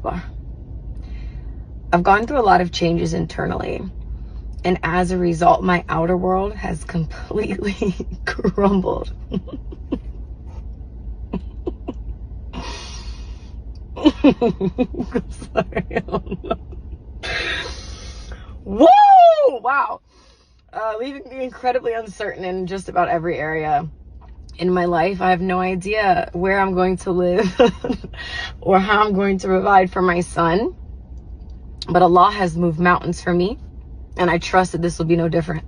Akbar. I've gone through a lot of changes internally, and as a result, my outer world has completely crumbled. Sorry, whoa! Wow. Leaving me incredibly uncertain in just about every area in my life. I have no idea where I'm going to live or how I'm going to provide for my son. But Allah has moved mountains for me, and I trust that this will be no different.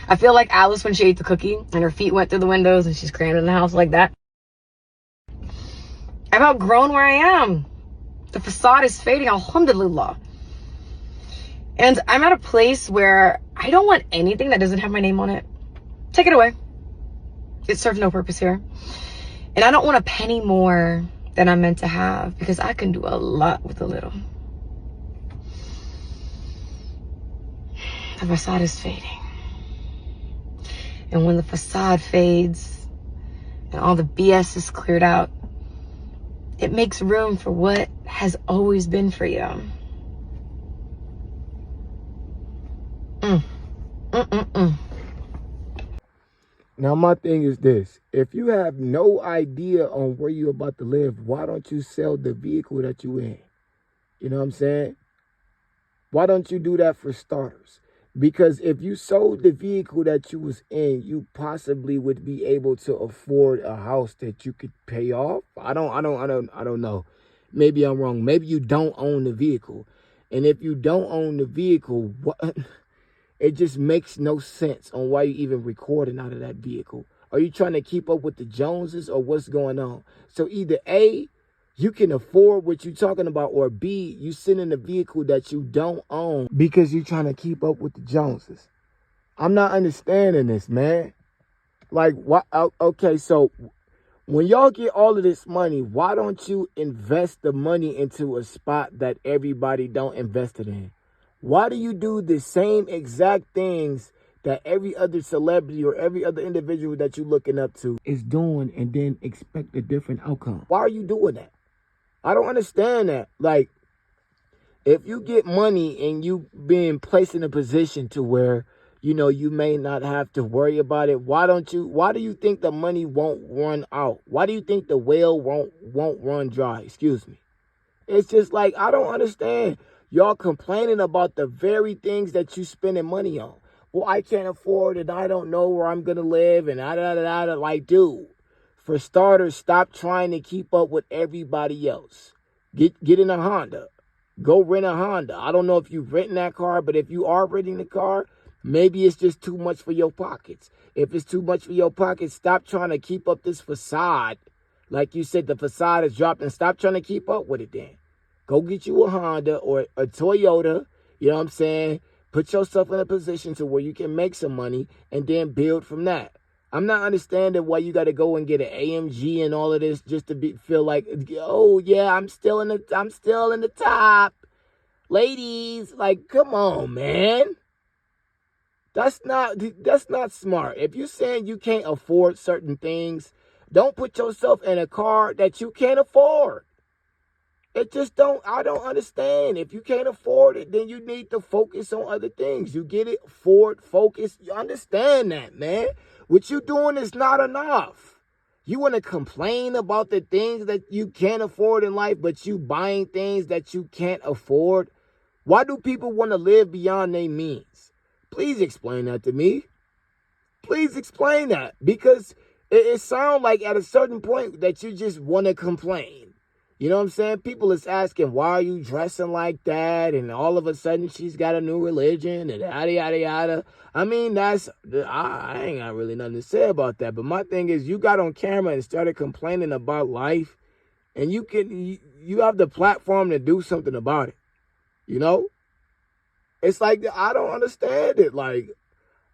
I feel like Alice when she ate the cookie and her feet went through the windows and she's crammed in the house like that. I've outgrown where I am. The facade is fading, alhamdulillah. And I'm at a place where I don't want anything that doesn't have my name on it. Take it away. It serves no purpose here. And I don't want a penny more than I'm meant to have, because I can do a lot with a little. The facade is fading. And when the facade fades and all the BS is cleared out, it makes room for what has always been for you. Now, my thing is this. If you have no idea on where you're about to live, why don't you sell the vehicle that you're in? You know what I'm saying? Why don't you do that for starters? Because if you sold the vehicle that you was in, you possibly would be able to afford a house that you could pay off. I don't know. Maybe I'm wrong. Maybe you don't own the vehicle. And if you don't own the vehicle, what? It just makes no sense on why you even recording out of that vehicle. Are you trying to keep up with the Joneses, or what's going on? So either A, you can afford what you're talking about, or B, you sit in a vehicle that you don't own because you're trying to keep up with the Joneses. I'm not understanding this, man. Like, what? Okay, so when y'all get all of this money, why don't you invest the money into a spot that everybody don't invest it in? Why do you do the same exact things that every other celebrity or every other individual that you're looking up to is doing, and then expect a different outcome? Why are you doing that? I don't understand that. Like, if you get money and you being placed in a position to where, you know, you may not have to worry about it, why do you think the money won't run out? Why do you think the well won't run dry? Excuse me. It's just like, I don't understand. Y'all complaining about the very things that you spending money on. Well, I can't afford it. I don't know where I'm going to live. And like, dude, for starters, stop trying to keep up with everybody else. Get in a Honda. Go rent a Honda. I don't know if you've rented that car, but if you are renting the car, maybe it's just too much for your pockets. If it's too much for your pockets, stop trying to keep up this facade. Like you said, the facade is dropping. Stop trying to keep up with it then. Go get you a Honda or a Toyota, you know what I'm saying? Put yourself in a position to where you can make some money and then build from that. I'm not understanding why you got to go and get an AMG and all of this just to feel like, oh yeah, I'm still in the top. Ladies, like, come on, man. That's not smart. If you're saying you can't afford certain things, don't put yourself in a car that you can't afford. I don't understand. If you can't afford it, then you need to focus on other things. You get it? Ford, focus. You understand that, man. What you doing is not enough. You want to complain about the things that you can't afford in life, but you buying things that you can't afford. Why do people want to live beyond their means? Please explain that to me. Please explain that. Because it sounds like at a certain point that you just want to complain. You know what I'm saying? People is asking, why are you dressing like that? And all of a sudden, she's got a new religion and yada, yada, yada. I mean, I ain't got really nothing to say about that. But my thing is, you got on camera and started complaining about life. And you have the platform to do something about it. You know? It's like, I don't understand it. Like,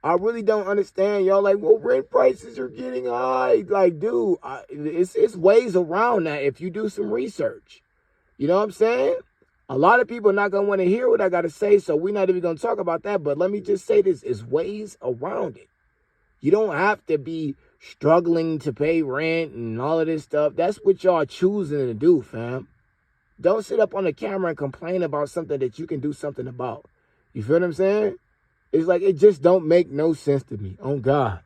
I really don't understand. Y'all like, well, rent prices are getting high. Like, dude, it's ways around that if you do some research. You know what I'm saying? A lot of people are not going to want to hear what I got to say, so we're not even going to talk about that. But let me just say this. It's ways around it. You don't have to be struggling to pay rent and all of this stuff. That's what y'all choosing to do, fam. Don't sit up on the camera and complain about something that you can do something about. You feel what I'm saying? It's like, it just don't make no sense to me. On God.